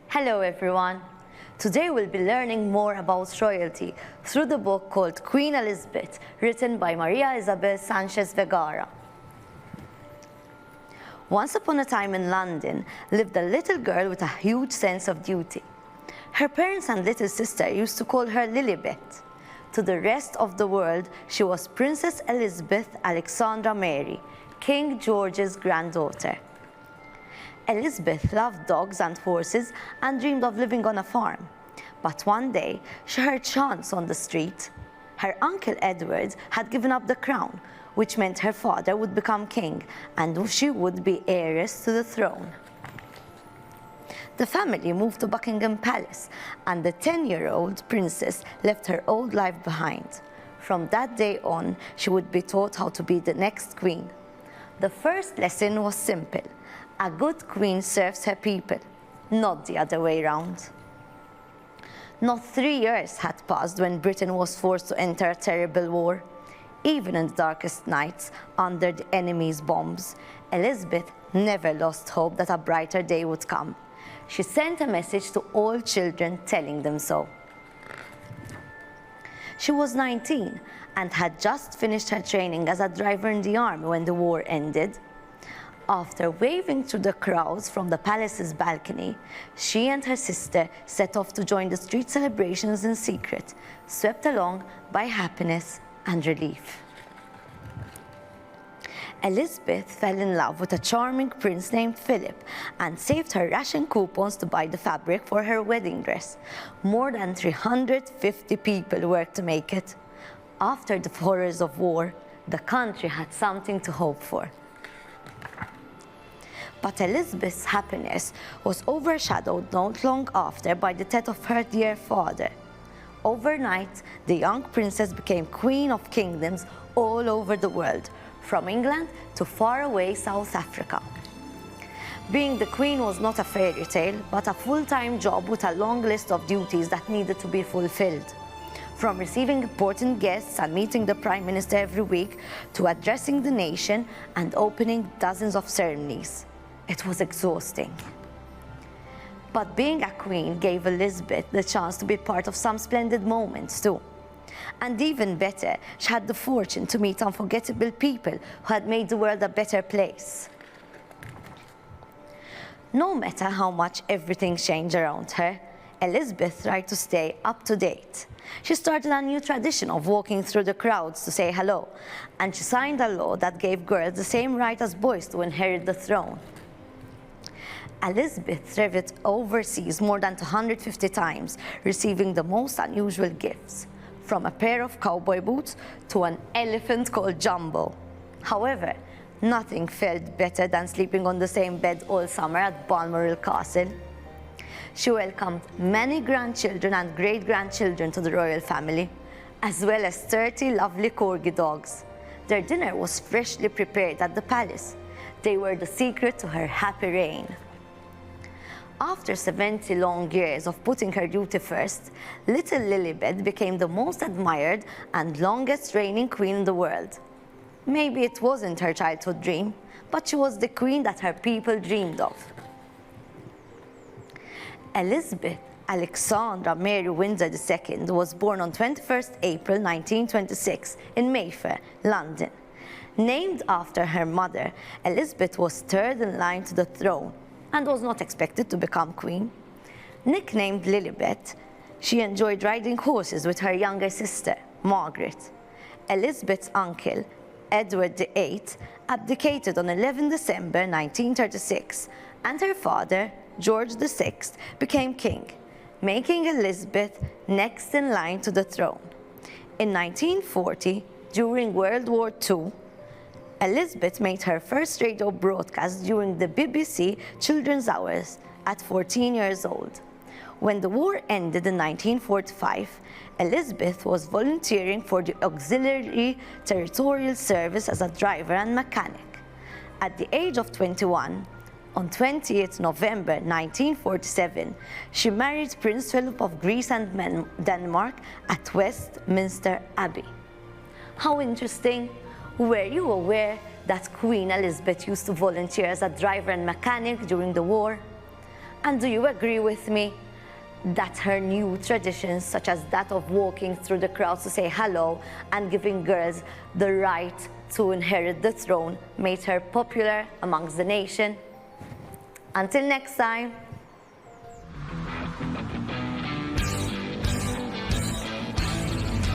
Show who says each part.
Speaker 1: Hello everyone! Today we'll be learning more about royalty through the book called Queen Elizabeth, written by Maria Isabel Sanchez Vegara. Once upon a time in London lived a little girl with a huge sense of duty. Her parents and little sister used to call her Lilibet. To the rest of the world, she was Princess Elizabeth Alexandra Mary, King George's granddaughter. Elizabeth loved dogs and horses and dreamed of living on a farm. But one day, she heard chants on the street. Her uncle Edward had given up the crown, which meant her father would become king and she would be heiress to the throne. The family moved to Buckingham Palace, and the 10-year-old princess left her old life behind. From that day on, she would be taught how to be the next queen. The first lesson was simple. A good queen serves her people, not the other way round. Not 3 years had passed when Britain was forced to enter a terrible war. Even in the darkest nights, under the enemy's bombs, Elizabeth never lost hope that a brighter day would come. She sent a message to all children telling them so. She was 19 and had just finished her training as a driver in the army when the war ended. After waving through the crowds from the palace's balcony, she and her sister set off to join the street celebrations in secret, swept along by happiness and relief. Elizabeth fell in love with a charming prince named Philip and saved her ration coupons to buy the fabric for her wedding dress. More than 350 people worked to make it. After the horrors of war, the country had something to hope for. But Elizabeth's happiness was overshadowed not long after by the death of her dear father. Overnight, the young princess became queen of kingdoms all over the world, from England to faraway South Africa. Being the queen was not a fairy tale, but a full-time job with a long list of duties that needed to be fulfilled. From receiving important guests and meeting the Prime Minister every week, to addressing the nation and opening dozens of ceremonies. It was exhausting. But being a queen gave Elizabeth the chance to be part of some splendid moments too. And even better, she had the fortune to meet unforgettable people who had made the world a better place. No matter how much everything changed around her, Elizabeth tried to stay up to date. She started a new tradition of walking through the crowds to say hello, and she signed a law that gave girls the same right as boys to inherit the throne. Elizabeth traveled overseas more than 250 times, receiving the most unusual gifts, from a pair of cowboy boots to an elephant called Jumbo. However, nothing felt better than sleeping on the same bed all summer at Balmoral Castle. She welcomed many grandchildren and great-grandchildren to the royal family, as well as 30 lovely corgi dogs. Their dinner was freshly prepared at the palace. They were the secret to her happy reign. After 70 long years of putting her duty first, little Lilibet became the most admired and longest reigning queen in the world. Maybe it wasn't her childhood dream, but she was the queen that her people dreamed of. Elizabeth Alexandra Mary Windsor II was born on 21st April 1926 in Mayfair, London. Named after her mother, Elizabeth was third in line to the throne and was not expected to become queen. Nicknamed Lilibet, she enjoyed riding horses with her younger sister, Margaret. Elizabeth's uncle, Edward VIII, abdicated on 11 December 1936, and her father, George VI, became king, making Elizabeth next in line to the throne. In 1940, during World War II, Elizabeth made her first radio broadcast during the BBC Children's Hours at 14 years old. When the war ended in 1945, Elizabeth was volunteering for the Auxiliary Territorial Service as a driver and mechanic. At the age of 21, on 28 November 1947, she married Prince Philip of Greece and Denmark at Westminster Abbey. How interesting! Were you aware that Queen Elizabeth used to volunteer as a driver and mechanic during the war? And do you agree with me that her new traditions, such as that of walking through the crowds to say hello and giving girls the right to inherit the throne, made her popular amongst the nation? Until next time.